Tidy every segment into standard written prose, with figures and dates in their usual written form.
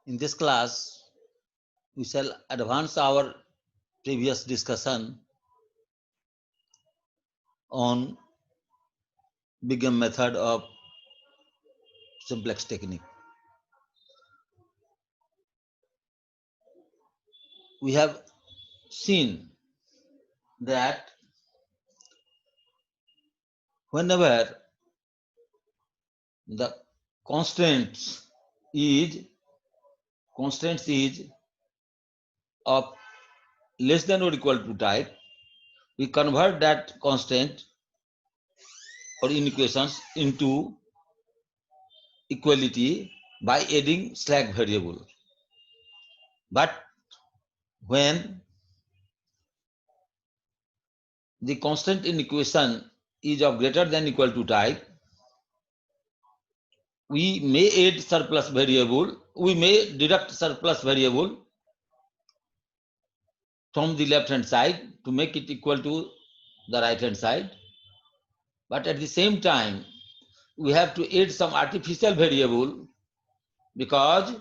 In this class, we shall advance our previous discussion on Bingham method of simplex technique. We have seen that whenever the constraints is of less than or equal to type, we convert that constant or inequations into equality by adding slack variable. But when the constant in equation is of greater than equal to type, we may add surplus variable, we may deduct surplus variable from the left hand side to make it equal to the right hand side. But at the same time, we have to add some artificial variable because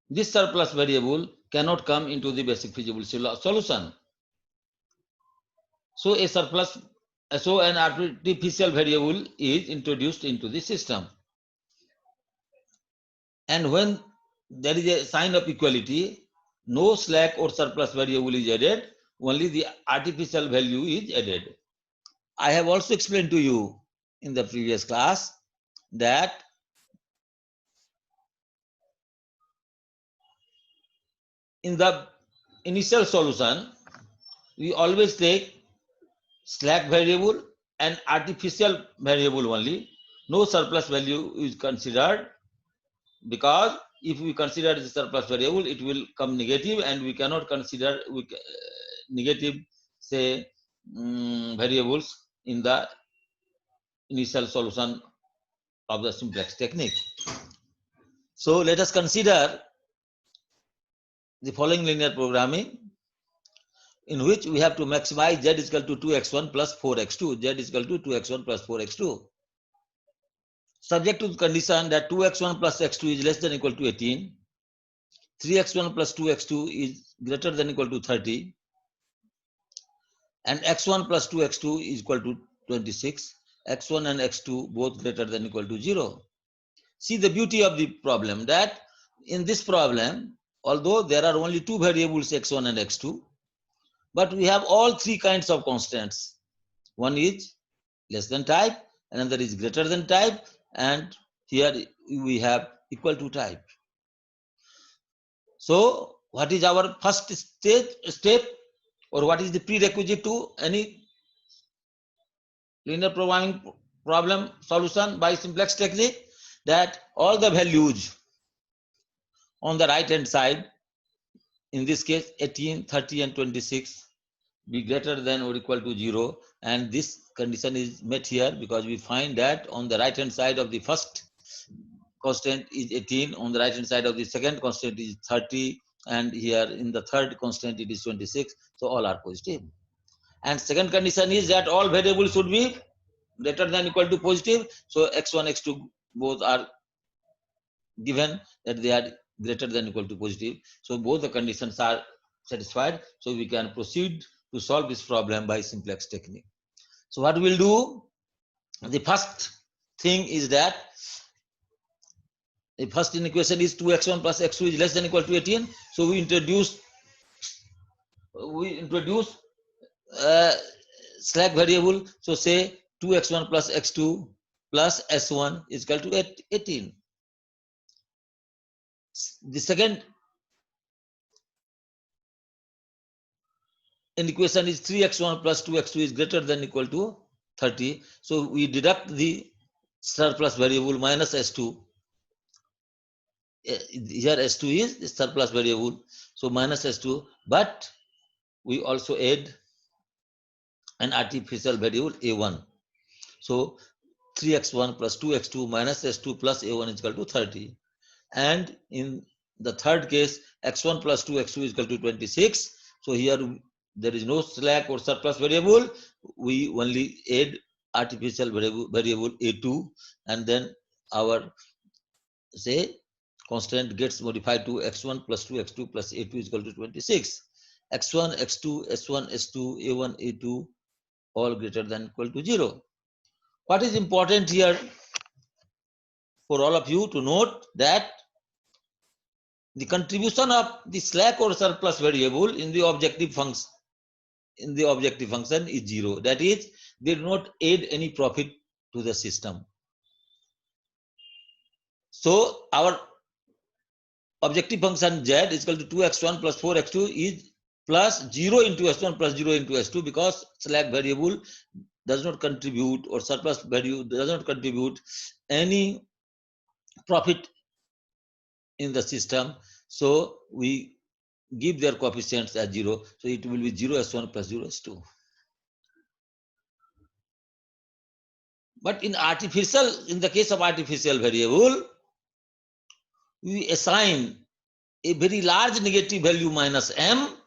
this surplus variable cannot come into the basic feasible solution. So an artificial variable is introduced into the system. And when there is a sign of equality, no slack or surplus variable is added, only the artificial value is added. I have also explained to you in the previous class that in the initial solution, we always take slack variable and artificial variable only. No surplus value is considered, because if we consider the surplus variable, it will come negative, and we cannot consider negative, say, variables in the initial solution of the simplex technique. So let us consider the following linear programming, in which we have to maximize z is equal to 2x1 plus 4x2. Z is equal to 2x1 plus 4x2. Subject to the condition that 2x1 plus x2 is less than or equal to 18, 3x1 plus 2x2 is greater than or equal to 30, and x1 plus 2x2 is equal to 26, x1 and x2 both greater than or equal to 0. See the beauty of the problem, that in this problem, although there are only two variables x1 and x2, but we have all three kinds of constants. One is less than type, another is greater than type, and here we have equal to type. So what is our first step, or what is the prerequisite to any linear programming problem solution by simplex technique? That all the values on the right hand side, in this case 18, 30 and 26, be greater than or equal to 0, and this condition is met here because we find that on the right hand side of the first constant is 18, on the right hand side of the second constant is 30, and here in the third constant it is 26. So all are positive. And second condition is that all variables should be greater than or equal to positive. So x1, x2 both are given that they are greater than or equal to positive. So both the conditions are satisfied. So we can proceed to solve this problem by simplex technique. So what we'll do, the first thing is that the first equation is 2x1 plus x2 is less than or equal to 18. So we introduce slack variable. So say 2x1 plus x2 plus s1 is equal to 18. The second equation is 3x1 plus 2x2 is greater than or equal to 30. So we deduct the surplus variable minus s2. Here s2 is the surplus variable, so minus s2, but we also add an artificial variable a1. So 3x1 plus 2x2 minus s2 plus a1 is equal to 30. And in the third case, x1 plus 2x2 is equal to 26. So here there is no slack or surplus variable. We only add artificial variable a2, and then our, say, constant gets modified to x1 plus 2x2 plus a2 is equal to 26. x1, x2, s1, s2, a1, a2 all greater than equal to 0. What is important here for all of you to note that the contribution of the slack or surplus variable in the objective function is 0. That is, they do not add any profit to the system. So our objective function z is equal to 2x1 plus 4x2 is plus 0 into s1 plus 0 into s2, because slack variable does not contribute, or surplus value does not contribute any profit in the system. So we give their coefficients as 0. So it will be 0 s1 plus 0 s2. But in the case of artificial variable, we assign a very large negative value minus m,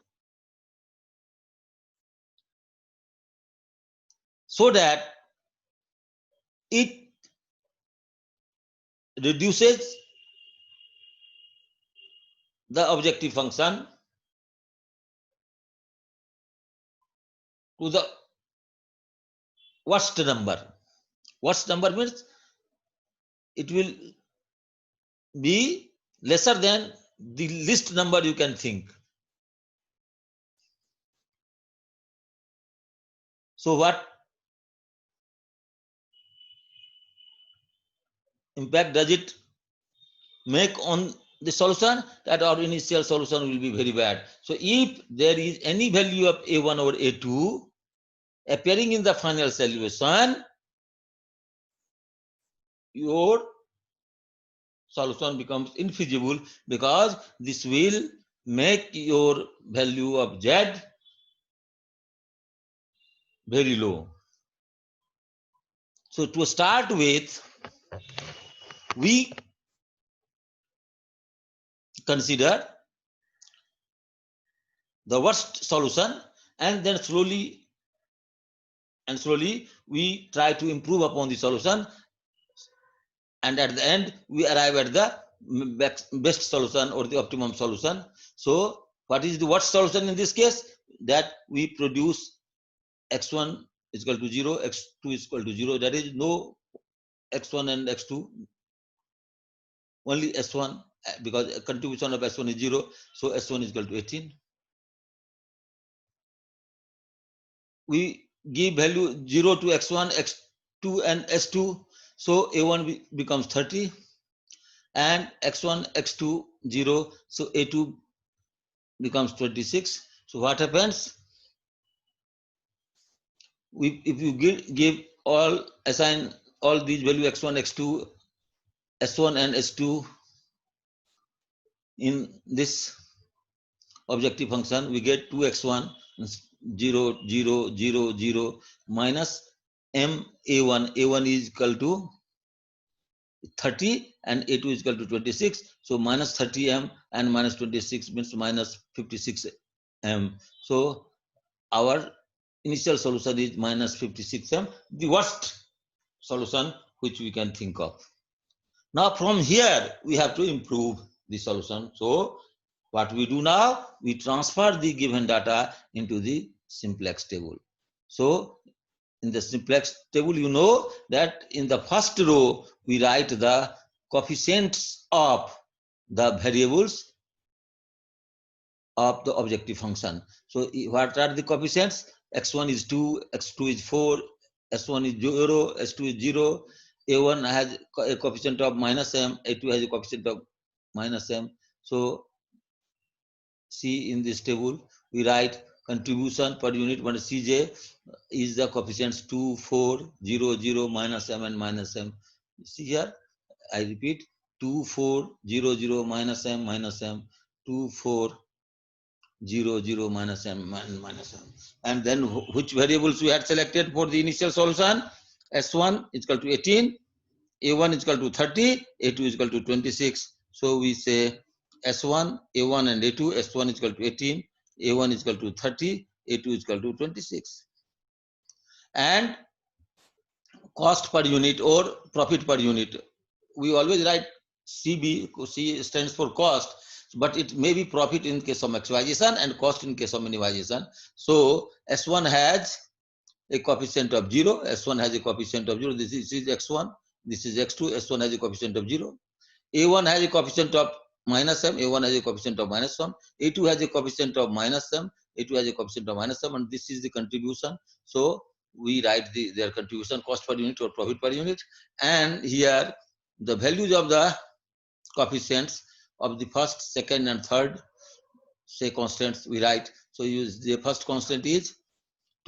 so that it reduces the objective function to the worst number. Worst number means it will be lesser than the least number you can think. So what impact does it make on the solution? That our initial solution will be very bad. So if there is any value of a1 or a2 appearing in the final solution, your solution becomes infeasible, because this will make your value of z very low. So to start with, we consider the worst solution, and then slowly we try to improve upon the solution, and at the end we arrive at the best solution or the optimum solution. So what is the worst solution in this case? That we produce x1 is equal to 0, x2 is equal to 0. That is, no x1 and x2, only s1, because contribution of s1 is 0. So s1 is equal to 18. We give value 0 to x1, x2 and s2. So a1 becomes 30, and x1, x2, 0. So a2 becomes 26. So what happens? If you assign all these value x1, x2, s1 and s2 in this objective function, we get 2x1 0 0 0 0 minus m a1. A1 is equal to 30 and a2 is equal to 26. So minus 30m and minus 26 means minus 56m. So our initial solution is minus 56m, the worst solution which we can think of. Now from here we have to improve the solution. So what we do now, we transfer the given data into the simplex table. So in the simplex table, you know that in the first row we write the coefficients of the variables of the objective function. So what are the coefficients? x1 is 2, x2 is 4, s1 is 0, s2 is 0, a1 has a coefficient of minus m, a2 has a coefficient of minus m. So see, in this table we write contribution per unit, one Cj is the coefficients 2, 4, 0, 0, minus m and minus m. See here, I repeat, 2, 4, 0, 0, minus m, 2, 4, 0, 0, minus m and minus m. And then which variables we had selected for the initial solution? S1 is equal to 18, A1 is equal to 30, A2 is equal to 26. So we say S1, A1 and A2, S1 is equal to 18, A1 is equal to 30, A2 is equal to 26. And cost per unit or profit per unit, we always write CB, C stands for cost, but it may be profit in case of maximization and cost in case of minimization. So S1 has a coefficient of 0, S1 has a coefficient of 0, this is X1, this is X2, S1 has a coefficient of 0. A1 has a coefficient of minus m, A1 has a coefficient of minus 1, A2 has a coefficient of minus m, A2 has a coefficient of minus m, and this is the contribution. So we write their contribution cost per unit or profit per unit, and here the values of the coefficients of the first, second, and third, say constants we write. So use the first constant is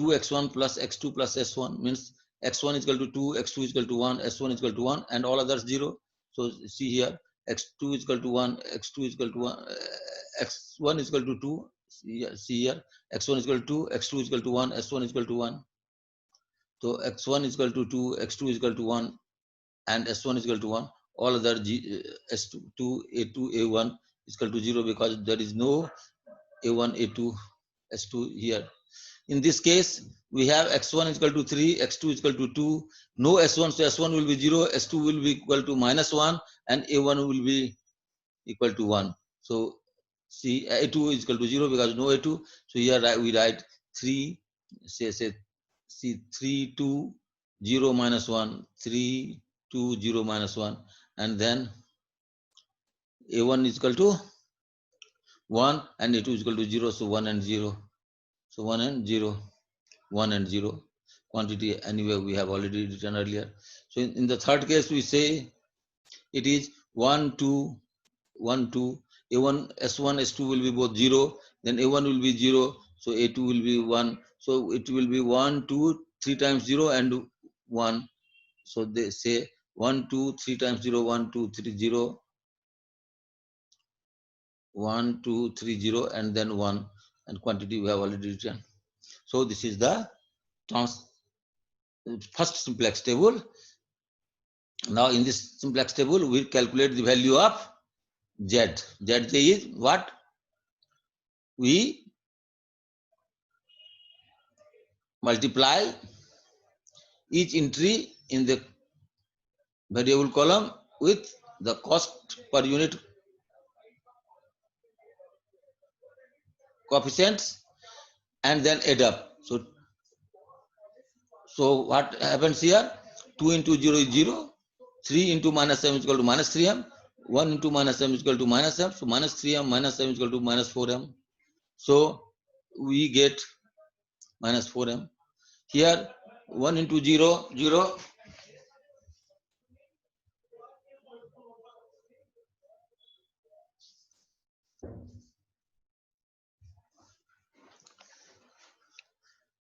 2x1 plus x2 plus s1, means x1 is equal to 2, x2 is equal to 1, s1 is equal to 1, and all others 0. So see here, x2 is equal to 1, x2 is equal to 1, x1 is equal to 2. See here, x1 is equal to 2, x2 is equal to 1, s1 is equal to 1. So x1 is equal to 2, x2 is equal to 1, and s1 is equal to 1. All other s2, a2, a1 is equal to 0 because there is no a1, a2, s2 here. In this case, we have x1 is equal to 3, x2 is equal to 2, no s1, so s1 will be 0, s2 will be equal to minus 1, and a1 will be equal to 1. So see, a2 is equal to 0 because no a2. So here we write 3, say 3, 2, 0, minus 1, 3, 2, 0, minus 1, and then a1 is equal to 1 and a2 is equal to 0, so 1 and 0. So 1 and 0, 1 and 0. Quantity anyway we have already written earlier. So in the third case we say it is 1, 2, 1, 2. A1, S1, S2 will be both 0. Then A1 will be 0. So A2 will be 1. So it will be 1, 2, 3 times 0 and 1. So they say 1, 2, 3 times 0, 1, 2, 3, 0. 1, 2, 3, 0, and then 1. And quantity we have already written. So this is the first simplex table. Now in this simplex table, we calculate the value of Z. Zj is what? We multiply each entry in the variable column with the cost per unit coefficients and then add up. So what happens here? 2 into 0 is 0. 3 into minus m is equal to minus 3m. 1 into minus m is equal to minus m. So minus 3m minus m is equal to minus 4m. So we get minus 4m. Here 1 into 0, 0.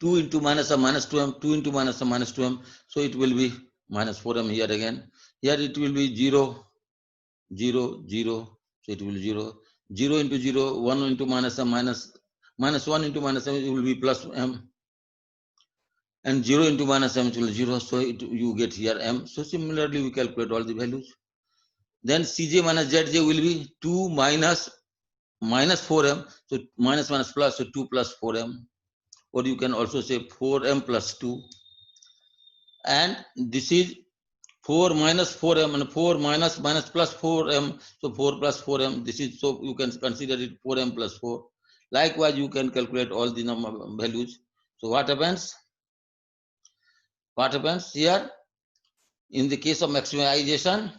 2 into minus a minus 2m, 2 into minus a minus 2m. So it will be minus 4m here again. Here it will be 0, 0, 0. So it will be 0. 0 into 0, 1 into minus a minus 1 into minus m, it will be plus m. And 0 into minus m, it will be 0. So you get here m. So similarly, we calculate all the values. Then Cj minus Zj will be 2 minus 4m. So minus minus plus, so 2 plus 4m. Or you can also say 4m plus 2. And this is 4 minus 4m and 4 minus plus 4m. So 4 plus 4m. This is, so you can consider it 4m plus 4. Likewise, you can calculate all the number values. So what happens? What happens here? In the case of maximization,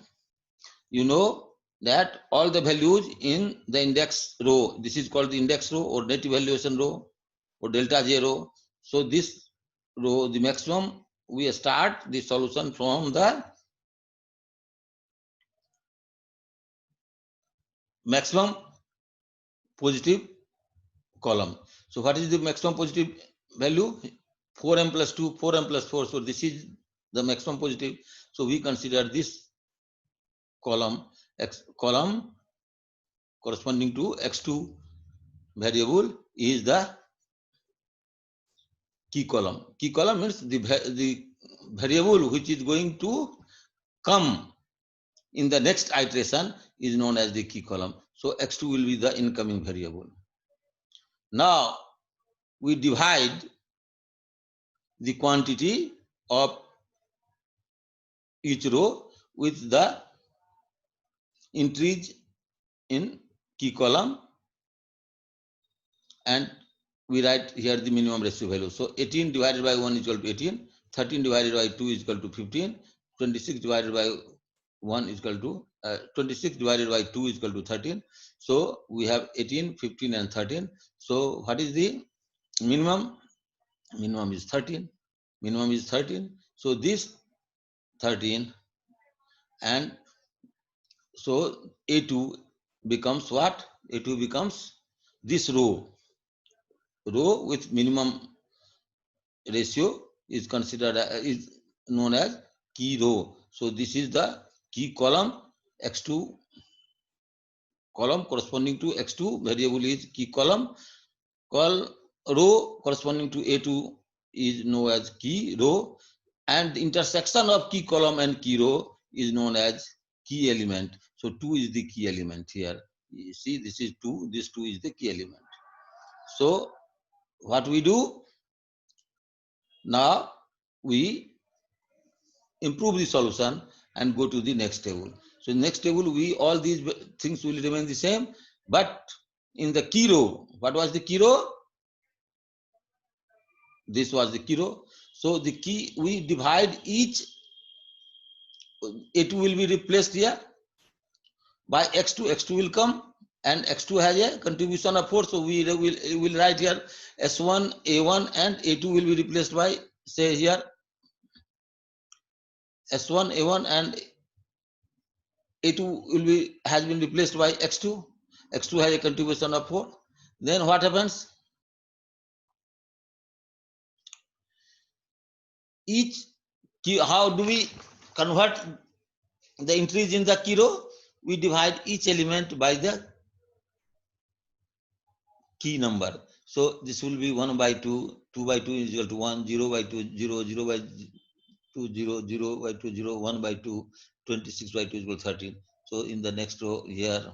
you know that all the values in the index row, this is called the index row or net evaluation row or delta J row. So this row, the maximum, we start the solution from the maximum positive column. So what is the maximum positive value? 4m plus 2, 4m plus 4. So this is the maximum positive. So we consider this column, column corresponding to x2 variable is the key column. Key column means the variable which is going to come in the next iteration is known as the key column. So x2 will be the incoming variable. Now we divide the quantity of each row with the entries in key column, and we write here the minimum ratio value. So 18 divided by 1 is equal to 18, 13 divided by 2 is equal to 15, 26 divided by 1 is equal to 26 divided by 2 is equal to 13. So we have 18, 15 and 13. So what is the minimum? Minimum is 13. Minimum is 13. So this 13, and so A2 becomes what? A2 becomes this row with minimum ratio is considered is known as key row. So this is the key column. X2 column corresponding to X2 variable is key column. Row corresponding to A2 is known as key row, and the intersection of key column and key row is known as key element. So 2 is the key element here. You see, this is 2, this 2 is the key element. So what we do now, we improve the solution and go to the next table. So next table, all these things will remain the same, but in the key row, what was the key row? This was the key row. So the key, we divide each, A2 will be replaced here by X2. X2 will come, and X2 has a contribution of 4. So we will write here S1, A1, and A2 will be replaced by, say here, S1, A1, and A2 has been replaced by X2. X2 has a contribution of 4. Then what happens? Each key, how do we convert the entries in the key row? We divide each element by the key number. So this will be 1 by 2, 2 by 2 is equal to 1, 0 by 2, 0, 0 by 2, 0, 0 by 2, 0, 1 by 2, 26 by 2 is equal to 13. So in the next row here,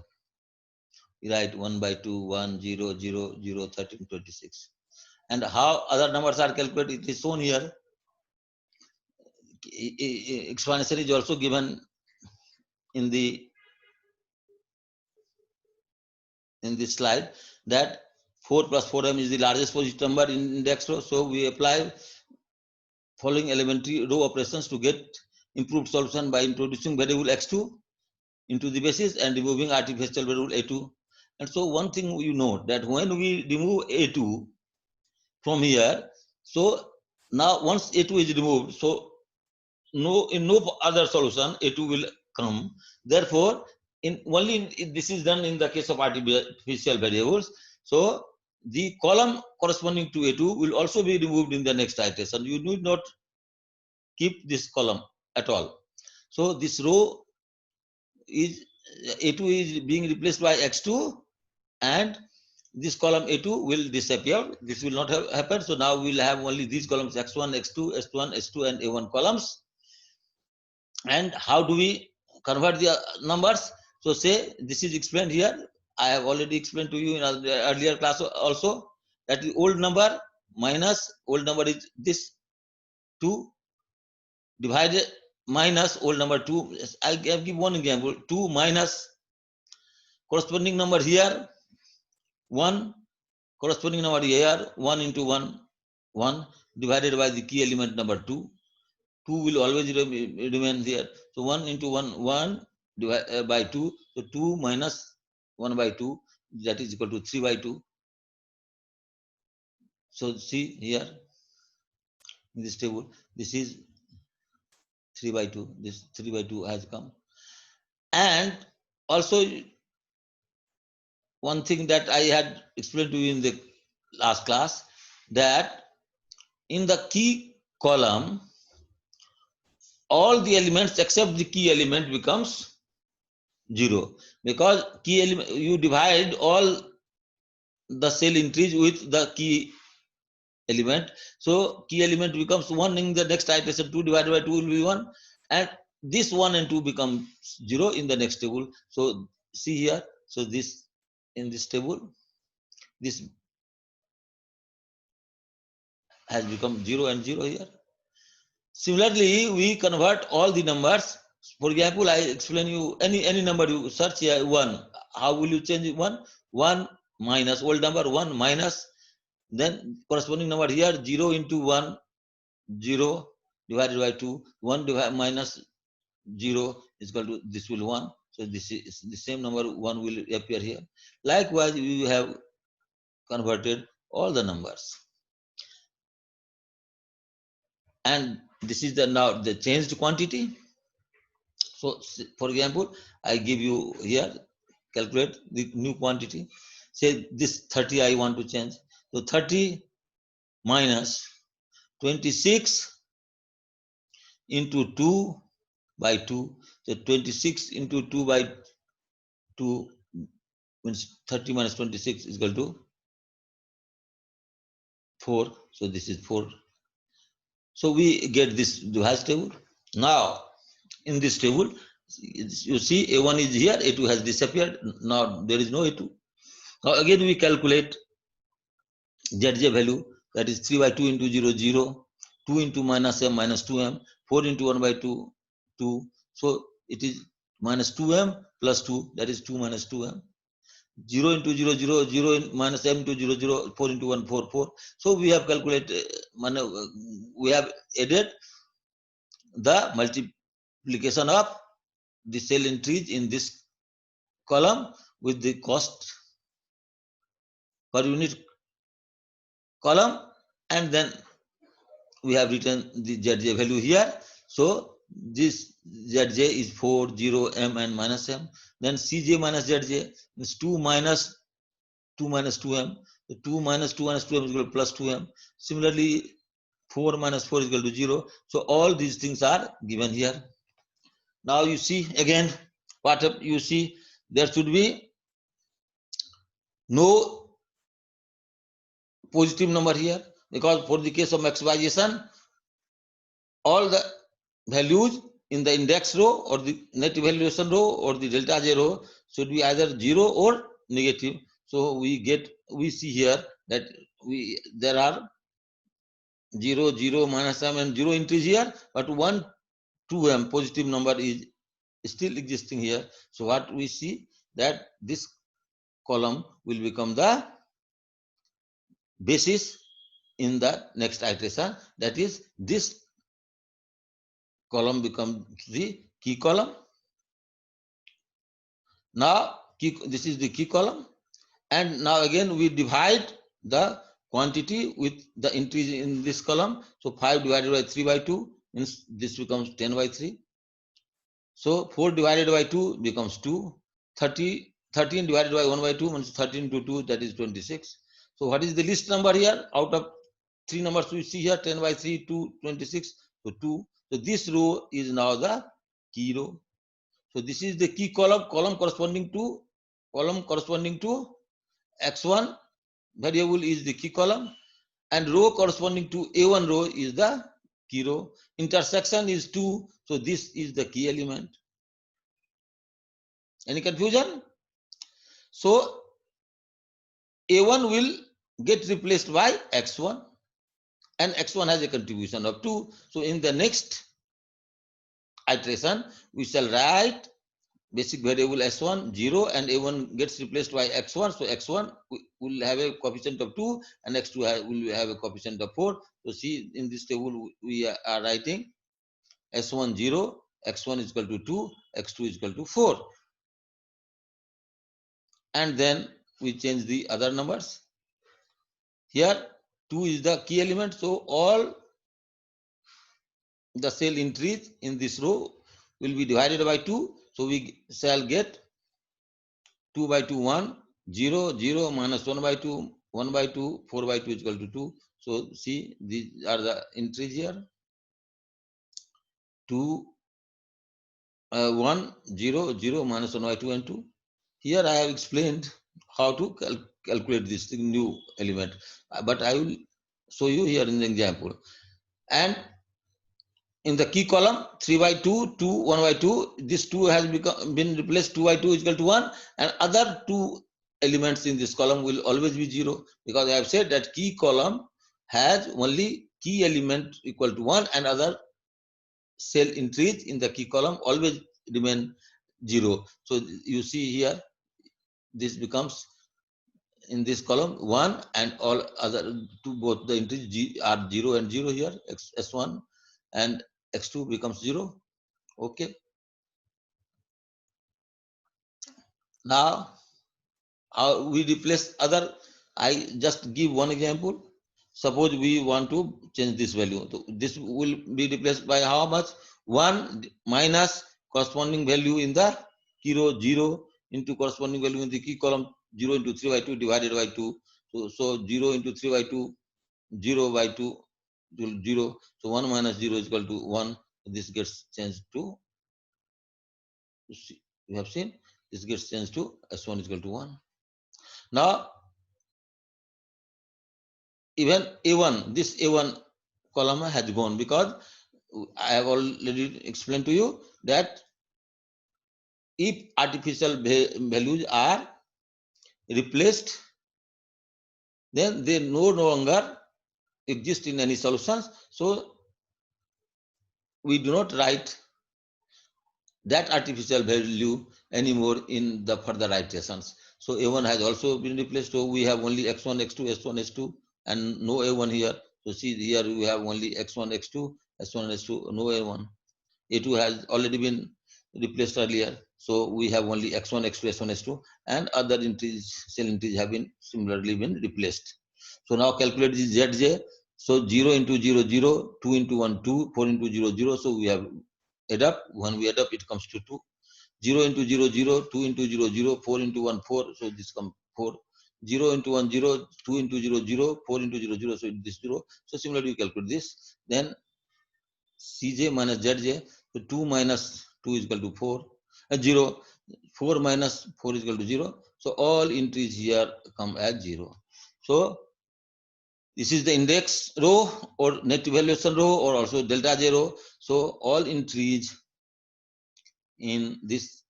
we write 1 by 2, 1, 0, 0, 0, 13, 26. And how other numbers are calculated, it is shown here. Explanation is also given in this slide, that 4 plus 4m is the largest positive number in index row. So we apply following elementary row operations to get improved solution by introducing variable x2 into the basis and removing artificial variable a2. And so one thing you know, that when we remove a2 from here, so now once a2 is removed, so in no other solution A2 will come. Therefore, this is done in the case of artificial variables. So the column corresponding to A2 will also be removed in the next iteration. You need not keep this column at all. So this row is A2 is being replaced by X2, and this column A2 will disappear. This will not happen. So now we will have only these columns X1, X2, S1, S2, and A1 columns. And how do we convert the numbers? So say this is explained here. I have already explained to you in earlier class also, that the old number minus old number is this 2 divided minus old number 2. I give one example. 2 minus corresponding number here 1, corresponding number here 1 into 1 1 divided by the key element number 2. 2 will always remain there. So 1 into 1, 1 by 2. So 2 minus 1 by 2, that is equal to 3 by 2. So see here, in this table, this is 3 by 2. This 3 by 2 has come. And also, one thing that I had explained to you in the last class, that in the key column, all the elements except the key element becomes 0, because key element, you divide all the cell entries with the key element. So key element becomes 1 in the next iteration. 2 divided by 2 will be 1, and this 1 and 2 become 0 in the next table. So see here, so this in this table, this has become 0 and 0 here. Similarly, we convert all the numbers For example, I explain you any number you search here 1. How will you change it? 1? 1 minus old number 1 minus then corresponding number here 0 into 1 0 divided by 2 1 divided minus 0 is equal to this will 1. So this is the same number 1 will appear here. Likewise, we have converted all the numbers. And this is the now the changed quantity. So for example, I give you here, calculate the new quantity. Say this 30 I want to change. So 30 minus 26 into 2 by 2. So 26 into 2 by 2 means 30 minus 26 is equal to 4. So this is 4. So we get this hash table. Now in this table, you see A1 is here, A2 has disappeared. Now there is no A2. Now again we calculate ZJ value, that is 3 by 2 into 0, 0, 2 into minus m minus 2m, 4 into 1 by 2, 2. So it is minus 2m plus 2, that is 2 minus 2m. 0 into 0, 0, 0 minus m into 0, 0, 4 into 1, 4, 4. So we have calculated, we have added the multiplication of the cell entries in this column with the cost per unit column, and then we have written the ZJ value here. So this ZJ is 4, 0, m and minus m. Then CJ minus ZJ is 2 minus 2m. So 2 minus 2 minus 2m is equal to plus 2m. Similarly, 4 minus 4 is equal to 0. So all these things are given here. Now you see again, what you see, there should be no positive number here, because for the case of maximization, all the values in the index row or the net evaluation row or the delta J row should be either 0 or negative. So we see here that there are 0, 0, minus m and 0 entries here, but 1, 2m positive number is still existing here. So what we see, that this column will become the basis in the next iteration, that is this column becomes the key column. Now this is the key column, and now again we divide the quantity with the entries in this column. So 5 divided by 3 by 2 means this becomes 10 by 3. So 4 divided by 2 becomes 2. 13 divided by 1 by 2 means 13 to 2, that is 26. So what is the least number here? Out of 3 numbers we see here, 10 by 3, 2, 26. So 2. So this row is now the key row. So this is the key column corresponding to x1 variable is the key column, and row corresponding to A1 row is the key row. Intersection is 2, so this is the key element. Any confusion? So A1 will get replaced by x1, and x1 has a contribution of 2. So in the next iteration, we shall write basic variable s1 0, and a1 gets replaced by x1. So x1 will have a coefficient of 2 and x2 will have a coefficient of 4. So see, in this table we are writing s1 0, x1 is equal to 2, x2 is equal to 4, and then we change the other numbers. Here 2 is the key element, so all the cell entries in this row will be divided by 2. So we shall get 2 by 2, 1, 0, 0, minus 1 by 2, 1 by 2, 4 by 2 is equal to 2. So see, these are the entries here. 2, 1, 0, 0, minus 1 by 2 and 2. Here I have explained how to calculate this new element, but I will show you here in the example. And in the key column, 3 by 2, 2, 1 by 2, this 2 has been replaced, 2 by 2 is equal to 1, and other 2 elements in this column will always be 0, because I have said that key column has only key element equal to 1 and other cell entries in the key column always remain 0. So you see here, this becomes in this column 1, and all other two, both the entries are 0 and 0 here, S1 and X2 becomes 0. Okay. Now we replace other. I just give one example. Suppose we want to change this value. So this will be replaced by how much? 1 minus corresponding value in the key row, 0 into corresponding value in the key column, 0 into 3 by 2 divided by 2. So 0 into 3 by 2, 0 by 2, 0. So 1 minus 0 is equal to 1. This gets changed to, you have seen, this gets changed to S1 is equal to 1. Now, even A1, this A1 column has gone, because I have already explained to you that if artificial values are replaced, then they no longer exist in any solutions. So we do not write that artificial value anymore in the further iterations. So A1 has also been replaced. So we have only X1, X2, S1, S2, and no A1 here. So see here we have only X1, X2, S1, S2, no A1. A2 has already been replaced earlier. So we have only X1, X2, S1, S2, and other entries, cell entries have been similarly been replaced. So now calculate this ZJ. So 0 into 0, 0, 2 into 1, 2, 4 into 0, 0. So we have add up. When we add up, it comes to 2. 0 into 0, 0, 2 into 0, 0, 4 into 1, 4. So this comes 4. 0 into 1, 0, 2 into 0, 0, 4 into 0, 0. So this 0. So similarly, you calculate this. Then Cj minus Zj. So 2 minus 2 is equal to 4. 0. 4 minus 4 is equal to 0. So all entries here come as 0. So this is the index row or net evaluation row, or also delta J row. So all entries in this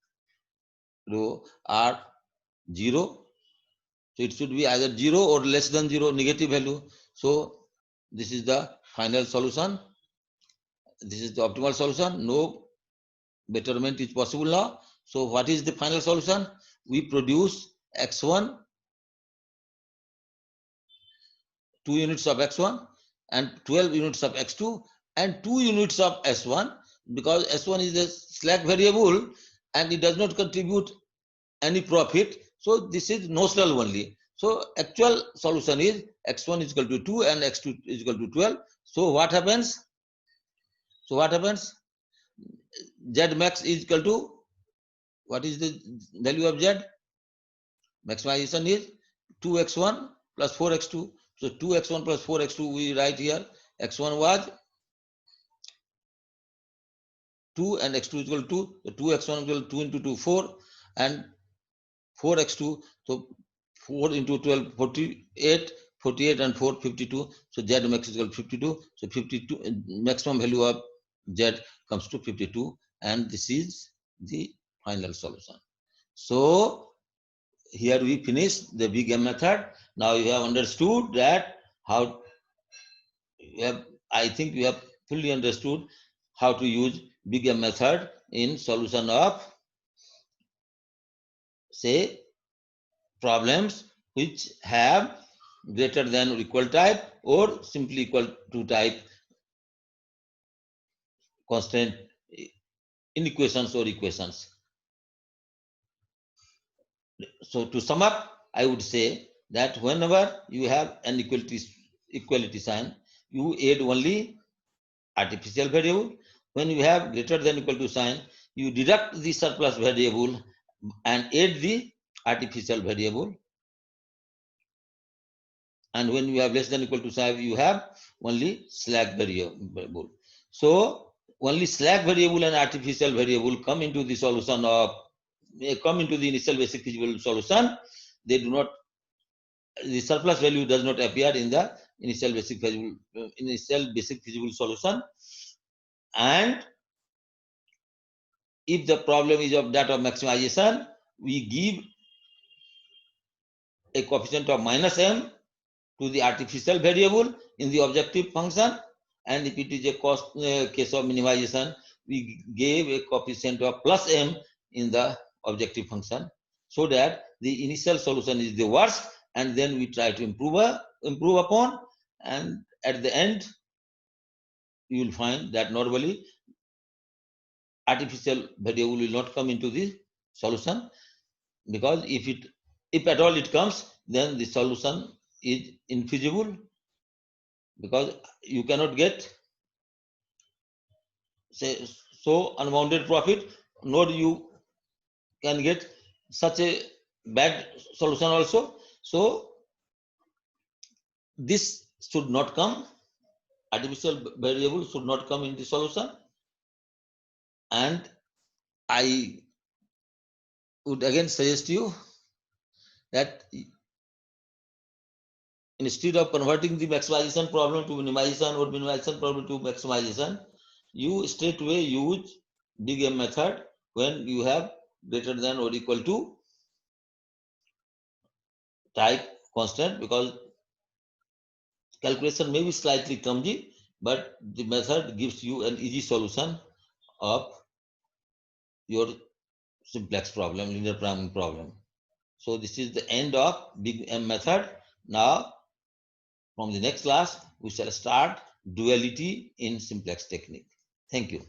row are 0. So it should be either 0 or less than 0, negative value. So this is the final solution. This is the optimal solution. No betterment is possible now. So what is the final solution? We produce X1, 2 units of X1 and 12 units of X2 and 2 units of S1, because S1 is a slack variable and it does not contribute any profit. So this is notional only. So actual solution is X1 is equal to 2 and X2 is equal to 12. So what happens? So what happens? Z max is equal to, what is the value of Z? Maximization is 2x1 plus 4x2. So 2x1 plus 4x2 we write here. X1 was 2 and x2 is equal to 2. So 2x1 is equal to 2 into 2, 4, and 4x2. So 4 into 12, 48, 48 and 4, 52. So Z max is equal to 52. So 52, maximum value of Z comes to 52, and this is the final solution. So here we finish the big M method. Now you have understood that how you have, I think you have fully understood how to use big M method in solution of, say, problems which have greater than or equal type or simply equal to type constant inequations or equations. So to sum up, I would say that whenever you have an equality sign, you add only artificial variable. When you have greater than equal to sign, you deduct the surplus variable and add the artificial variable. And when you have less than equal to sign, you have only slack variable. So only slack variable and artificial variable come into the solution of, come into the initial basic feasible solution. They do not, the surplus value does not appear in the initial basic feasible solution. And if the problem is of that of maximization, we give a coefficient of minus m to the artificial variable in the objective function, and if it is a case of minimization, we gave a coefficient of plus m in the objective function, so that the initial solution is the worst, and then we try to improve upon, and at the end you will find that normally artificial variable will not come into the solution, because if at all it comes, then the solution is infeasible, because you cannot get say so unbounded profit, nor you can get such a bad solution also. So this should not come, artificial variable should not come in the solution. And I would again suggest you that instead of converting the maximization problem to minimization or minimization problem to maximization, you straightway use big M method when you have greater than or equal to type constant, because calculation may be slightly clumsy, but the method gives you an easy solution of your simplex problem, linear programming problem. So this is the end of big M method. Now, from the next class, we shall start duality in simplex technique. Thank you.